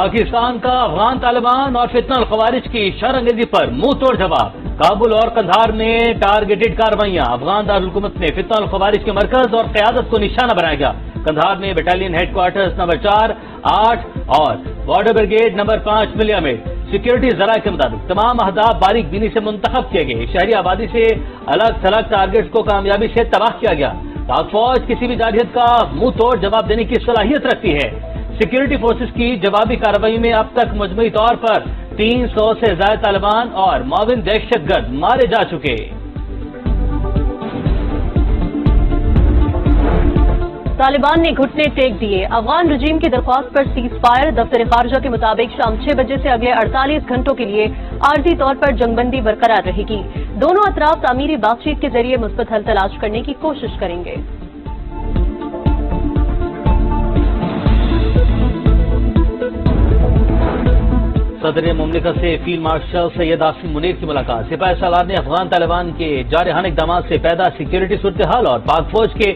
پاکستان کا افغان طالبان اور فتنہ الخوارج کی شرانگیزی پر منہ توڑ جواب۔ کابل اور قندھار میں ٹارگیٹڈ کارروائیاں، افغان دارالحکومت میں فتنہ الخوارج کے مرکز اور قیادت کو نشانہ بنایا گیا۔ قندھار میں بٹالین ہیڈ کوارٹرز نمبر 4، 8 اور بارڈر بریگیڈ نمبر 5 ملیا میں سیکیورٹی ذرائع کے مطابق تمام اہداف باریک بینی سے منتخب کیے گئے۔ شہری آبادی سے الگ تھلگ ٹارگیٹس کو کامیابی سے تباہ کیا گیا۔ پاک فوج کسی بھی جارحیت کا منہ توڑ جواب دینے کی صلاحیت رکھتی ہے۔ سیکیورٹی فورسز کی جوابی کارروائی میں اب تک مجموعی طور پر 300 سے زائد طالبان اور معاون دہشت گرد مارے جا چکے۔ طالبان نے گھٹنے ٹیک دیے۔ افغان رجیم کی درخواست پر سیز فائر۔ دفتر خارجہ کے مطابق شام 6 بجے سے اگلے 48 گھنٹوں کے لیے عارضی طور پر جنگ بندی برقرار رہے گی۔ دونوں اطراف تعمیری بات چیت کے ذریعے مثبت حل تلاش کرنے کی کوشش کریں گے۔ صدر مملکت سے فیلڈ مارشل سید عاصم منیر کی ملاقات۔ سپاہی سالار نے افغان طالبان کے جارحانہ اقدامات سے پیدا سیکیورٹی صورتحال اور پاک فوج کے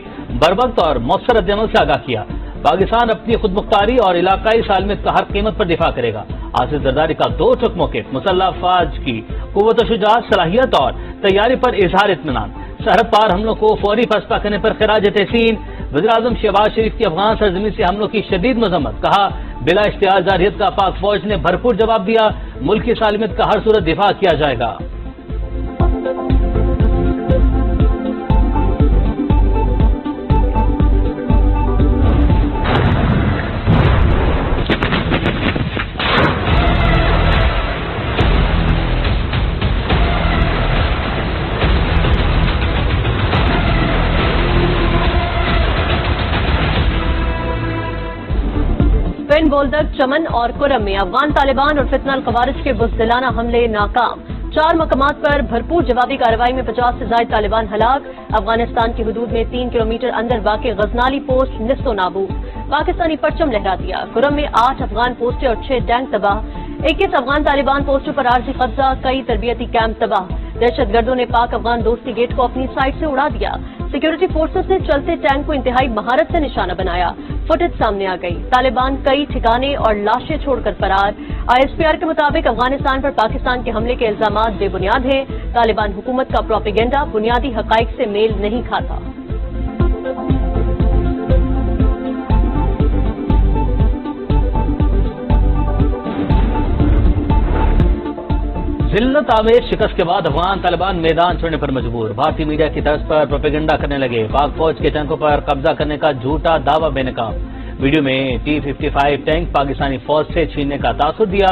بروقت اور مؤثر رد عمل سے آگاہ کیا۔ پاکستان اپنی خود مختاری اور علاقائی سالمیت کا ہر قیمت پر دفاع کرے گا۔ آصف زرداری کا 2 ٹوک موقف، مسلح افواج کی قوت و شجاعت، صلاحیت اور تیاری پر اظہار اطمینان۔ سرحد پار حملوں کو فوری پسپا کرنے پر خراج تحسین۔ وزیراعظم شہباز شریف کی افغان سرزمین سے حملوں کی شدید مذمت، کہا بلا اشتعال جارحیت کا پاک فوج نے بھرپور جواب دیا، ملک کی سالمیت کا ہر صورت دفاع کیا جائے گا۔ پن بولدک، چمن اور کرم میں افغان طالبان اور فتنہ الخوارج کے بزدلانہ حملے ناکام۔ 4 مقامات پر بھرپور جوابی کارروائی میں 50 سے زائد طالبان ہلاک۔ افغانستان کی حدود میں 3 کلومیٹر اندر واقع غزنالی پوسٹ نصف و نابود، پاکستانی پرچم لہرا دیا۔ کرم میں 8 افغان پوسٹیں اور 6 ٹینک تباہ، 21 افغان طالبان پوسٹوں پر عارضی قبضہ، کئی تربیتی کیمپ تباہ۔ دہشت گردوں نے پاک افغان دوستی گیٹ کو اپنی سائٹ سے اڑا دیا۔ سیکیورٹی فورسز نے چلتے ٹینک کو انتہائی مہارت سے نشانہ بنایا۔ فوٹیج سامنے آ گئی، طالبان کئی ٹھکانے اور لاشیں چھوڑ کر فرار۔ ISPR کے مطابق افغانستان پر پاکستان کے حملے کے الزامات بے بنیاد ہیں۔ طالبان حکومت کا پروپیگنڈا بنیادی حقائق سے میل نہیں کھاتا۔ ذلت آمیز شکست کے بعد افغان طالبان میدان چھوڑنے پر مجبور۔ بھارتی میڈیا کی طرز پر پروپیگنڈا کرنے لگے۔ پاک فوج کے ٹینکوں پر قبضہ کرنے کا جھوٹا دعویٰ بے نقاب۔ ویڈیو میں T-55 ٹینک پاکستانی فوج سے چھیننے کا تاثر دیا،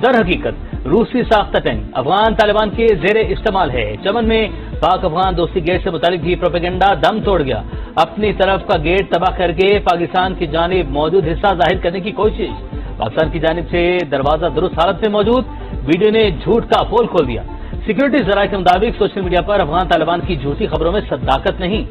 در حقیقت روسی ساختہ ٹینک افغان طالبان کے زیر استعمال ہے۔ چمن میں پاک افغان دوستی گیٹ سے متعلق بھی پروپیگنڈا دم توڑ گیا۔ اپنی طرف کا گیٹ تباہ کر کے پاکستان کی جانب موجود حصہ ظاہر کرنے کی کوشش۔ پاکستان کی جانب سے دروازہ درست حالت میں موجود، ویڈیو نے جھوٹ کا پول کھول دیا۔ سیکیورٹی ذرائع کے مطابق سوشل میڈیا پر افغان طالبان کی جھوٹی خبروں میں صداقت نہیں۔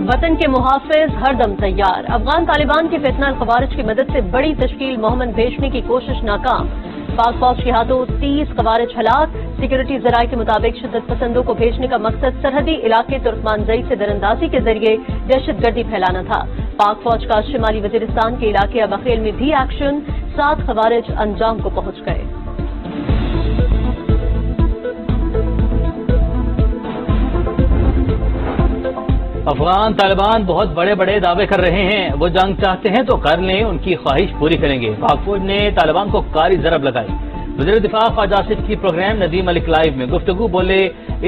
وطن کے محافظ ہر دم تیار۔ افغان طالبان کی فتنہ الخوارج کی مدد سے بڑی تشکیل مومن بھیجنے کی کوشش ناکام۔ پاک فوج کے ہاتھوں 30 خوارج ہلاک۔ سیکیورٹی ذرائع کے مطابق شدت پسندوں کو بھیجنے کا مقصد سرحدی علاقے ترکمانزئی سے دراندازی کے ذریعے دہشت گردی پھیلانا تھا۔ پاک فوج کا شمالی وزیرستان کے علاقے ابخیل میں بھی ایکشن، 7 خوارج انجام کو پہنچ گئے۔ افغان طالبان بہت بڑے بڑے دعوے کر رہے ہیں، وہ جنگ چاہتے ہیں تو کر لیں، ان کی خواہش پوری کریں گے۔ پاک فوج نے طالبان کو کاری ضرب لگائی۔ وزیر دفاع خواجہ آصف کی پروگرام ندیم ملک لائیو میں گفتگو، بولے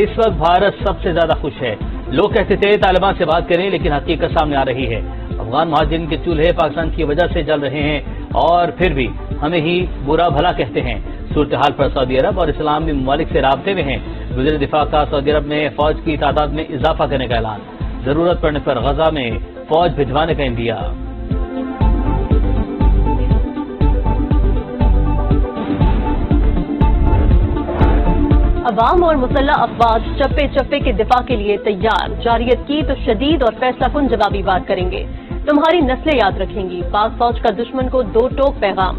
اس وقت بھارت سب سے زیادہ خوش ہے۔ لوگ کہتے تھے طالبان سے بات کریں، لیکن حقیقت سامنے آ رہی ہے۔ افغان مہاجرین کے چولہے پاکستان کی وجہ سے جل رہے ہیں اور پھر بھی ہمیں ہی برا بھلا کہتے ہیں۔ صورتحال پر سعودی عرب اور اسلامی ممالک سے رابطے میں ہیں۔ وزیر دفاع کا سعودی عرب میں فوج کی تعداد میں اضافہ کرنے کا اعلان، ضرورت پڑنے پر غزہ میں فوج بھجوانے کا اندیا۔ عوام اور مسلح افواج چپے چپے کے دفاع کے لیے تیار۔ جارحیت کی تو شدید اور فیصلہ کن جوابی بات کریں گے، تمہاری نسلیں یاد رکھیں گی۔ پاک فوج کا دشمن کو 2 ٹوک پیغام،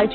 IG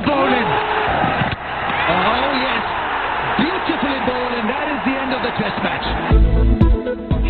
Bowling. Oh yes, beautifully bowled, and that is the end of the test match.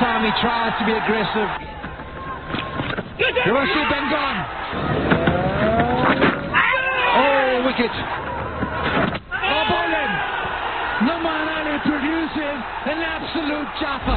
Time he tries to be aggressive. Hiroshi Bengon. Oh, wicket. Oh, bowling. Noman Ali produces an absolute jaffa.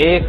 1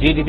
GDP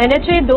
NHA 2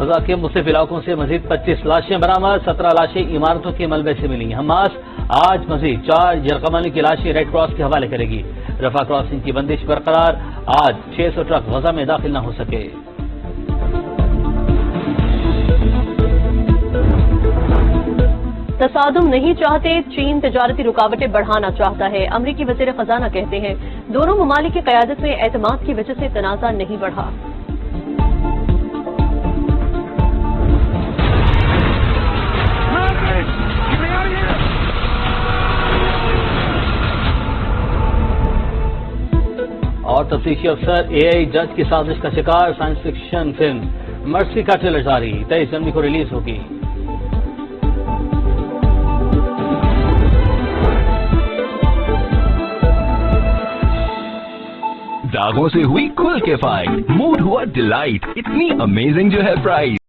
Gaza کے مختلف علاقوں سے مزید 25 لاشیں برآمد، 17 لاشیں عمارتوں کے ملبے سے ملی. حماس آج مزید 4 یرغمالیوں کی لاشیں ریڈ کراس کے حوالے کرے گی. رفح کراسنگ کی بندش برقرار، آج 600 ٹرک غزہ میں داخل نہ ہو سکے. تصادم نہیں چاہتے، چین تجارتی رکاوٹیں بڑھانا چاہتا ہے. امریکی وزیر خزانہ کہتے ہیں دونوں ممالک کی قیادت میں اعتماد کی وجہ سے تنازع نہیں بڑھا. اور تفتیشی افسر AI جج کی سازش کا شکار. سائنس فکشن فلم مرسی کا ٹریلر جاری، 23 جنوری کو ریلیز ہوگی. داغوں سے ہوئی کھل کے فائٹ، موڈ ہوا ڈیلائٹ، اتنی امیزنگ جو ہے پرائز.